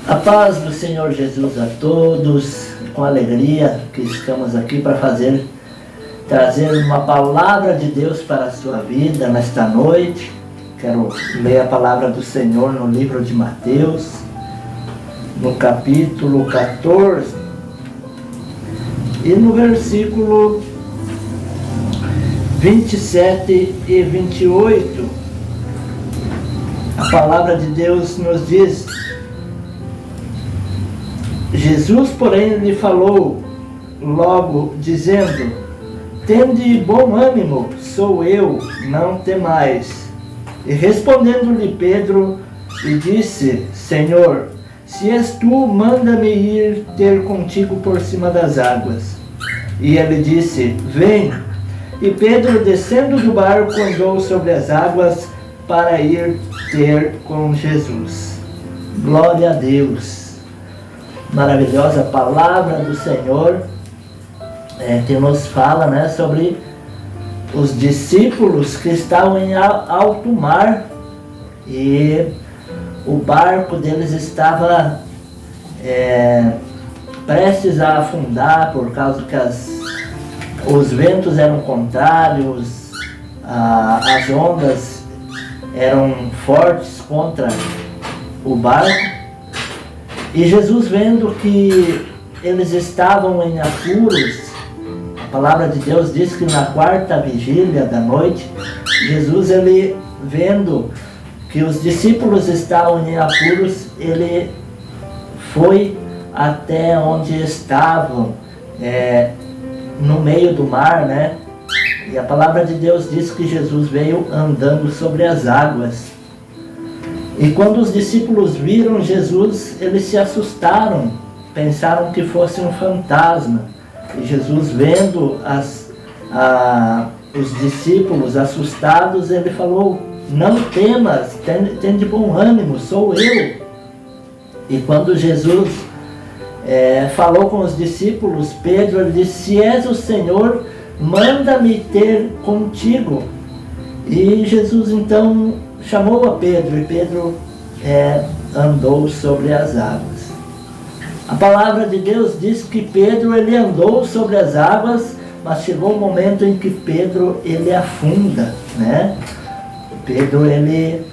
A paz do Senhor Jesus a todos, com alegria que estamos aqui para trazer uma palavra de Deus para a sua vida nesta noite. Quero ler a palavra do Senhor no livro de Mateus, no capítulo 14, e no versículo 27 e 28. A palavra de Deus nos diz: Jesus, porém, lhe falou logo, dizendo: tende bom ânimo, sou eu, não temais. E respondendo-lhe Pedro, lhe disse: Senhor, se és tu, manda-me ir ter contigo por cima das águas. E ele disse: vem. E Pedro, descendo do barco, andou sobre as águas para ir ter com Jesus. Glória a Deus. Maravilhosa palavra do Senhor, que nos fala, sobre os discípulos que estavam em alto mar e o barco deles estava prestes a afundar por causa que os ventos eram contrários, as ondas eram fortes contra o barco. E Jesus, vendo que eles estavam em apuros, a palavra de Deus diz que na quarta vigília da noite, Jesus, ele vendo que os discípulos estavam em apuros, ele foi até onde estavam, no meio do mar, E a palavra de Deus diz que Jesus veio andando sobre as águas. E quando os discípulos viram Jesus, eles se assustaram, pensaram que fosse um fantasma. E Jesus, vendo os discípulos assustados, ele falou: não temas, tende bom ânimo, sou eu. E quando Jesus falou com os discípulos, Pedro, ele disse: se és o Senhor, manda-me ter contigo. E Jesus então chamou a Pedro, e Pedro andou sobre as águas. A palavra de Deus diz que Pedro, ele andou sobre as águas, mas chegou um momento em que Pedro, ele afunda, Pedro, ele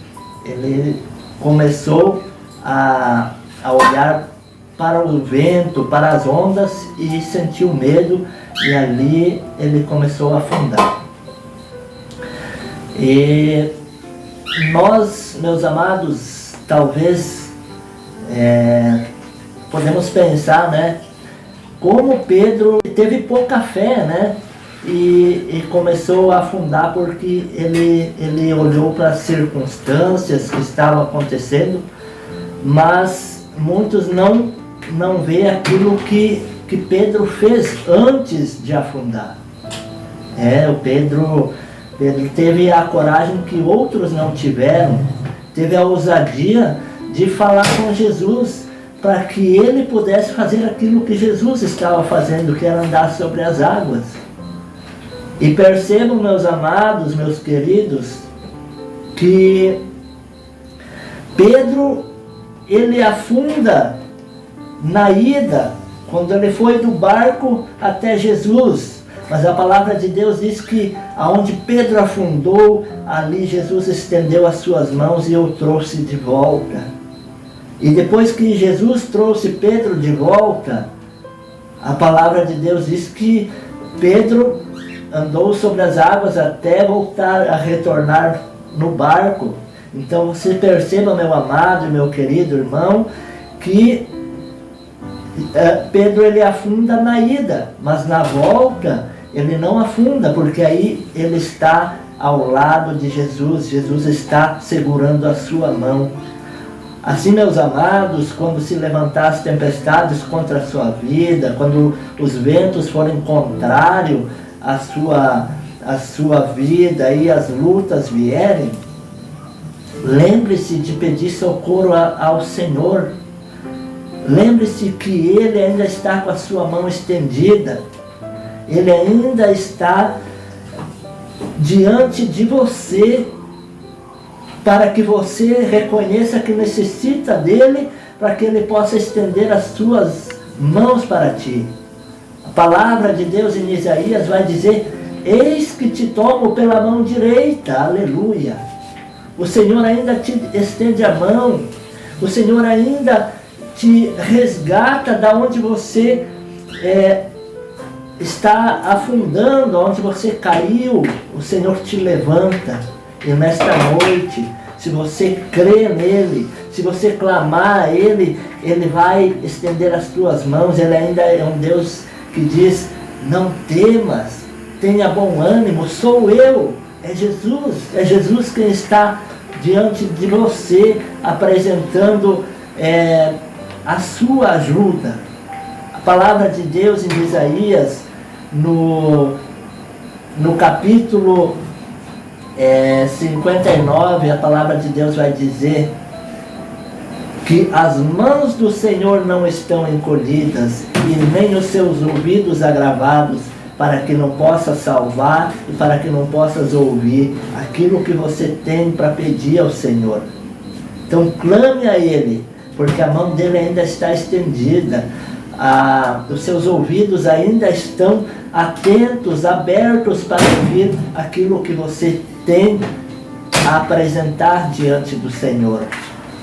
começou a olhar para o vento, para as ondas, e sentiu medo, e ali ele começou a afundar. E nós, meus amados, talvez podemos pensar, como Pedro teve pouca fé, e começou a afundar porque ele olhou para as circunstâncias que estavam acontecendo, mas muitos não vê aquilo que Pedro fez antes de afundar. O Pedro teve a coragem que outros não tiveram, teve a ousadia de falar com Jesus para que ele pudesse fazer aquilo que Jesus estava fazendo, que era andar sobre as águas. E percebam, meus amados, meus queridos, que Pedro, ele afunda na ida, quando ele foi do barco até Jesus. Mas a palavra de Deus diz que aonde Pedro afundou, ali Jesus estendeu as suas mãos e o trouxe de volta. E depois que Jesus trouxe Pedro de volta, a palavra de Deus diz que Pedro andou sobre as águas até voltar a retornar no barco. Então você perceba, meu amado e meu querido irmão, que Pedro, ele afunda na ida, mas na volta ele não afunda, porque aí ele está ao lado de Jesus. Jesus está segurando a sua mão. Assim, meus amados, quando se levantar as tempestades contra a sua vida, quando os ventos forem contrários à sua vida e as lutas vierem, lembre-se de pedir socorro ao Senhor. Lembre-se que Ele ainda está com a sua mão estendida. Ele ainda está diante de você, para que você reconheça que necessita dele, para que Ele possa estender as suas mãos para ti. A palavra de Deus em Isaías vai dizer: eis que te tomo pela mão direita, aleluia. O Senhor ainda te estende a mão, o Senhor ainda te resgata da onde você está afundando, onde você caiu, o Senhor te levanta. E nesta noite, se você crê nele, se você clamar a Ele, Ele vai estender as tuas mãos. Ele ainda é um Deus que diz: não temas, tenha bom ânimo, sou eu, é Jesus quem está diante de você, apresentando a sua ajuda. A palavra de Deus em Isaías, no capítulo 59, a palavra de Deus vai dizer que as mãos do Senhor não estão encolhidas e nem os seus ouvidos agravados, para que não possa salvar e para que não possas ouvir aquilo que você tem para pedir ao Senhor. Então clame a Ele, porque a mão dele ainda está estendida, os seus ouvidos ainda estão atentos, abertos para ouvir aquilo que você tem a apresentar diante do Senhor.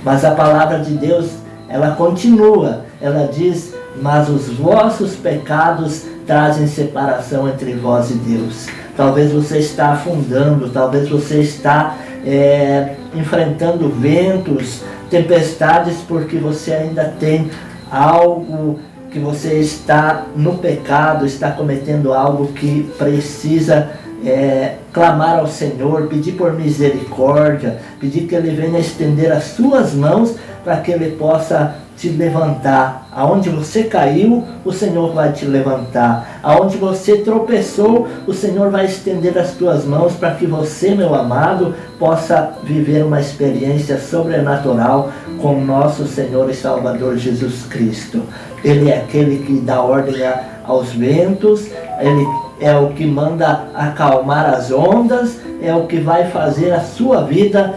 Mas a palavra de Deus, ela continua, ela diz: mas os vossos pecados trazem separação entre vós e Deus. Talvez você está afundando, talvez você está enfrentando ventos, tempestades, porque você ainda tem algo, que você está no pecado, está cometendo algo que precisa clamar ao Senhor, pedir por misericórdia, pedir que Ele venha estender as suas mãos para que Ele possa te levantar. Aonde você caiu, o Senhor vai te levantar. Aonde você tropeçou, o Senhor vai estender as tuas mãos para que você, meu amado, possa viver uma experiência sobrenatural com nosso Senhor e Salvador Jesus Cristo. Ele é aquele que dá ordem aos ventos, Ele é o que manda acalmar as ondas, é o que vai fazer a sua vida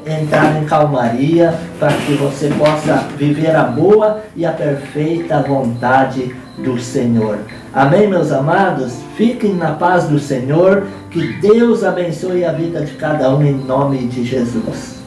entrar em calmaria, para que você possa viver a boa e a perfeita vontade do Senhor. Amém, meus amados? Fiquem na paz do Senhor, que Deus abençoe a vida de cada um em nome de Jesus.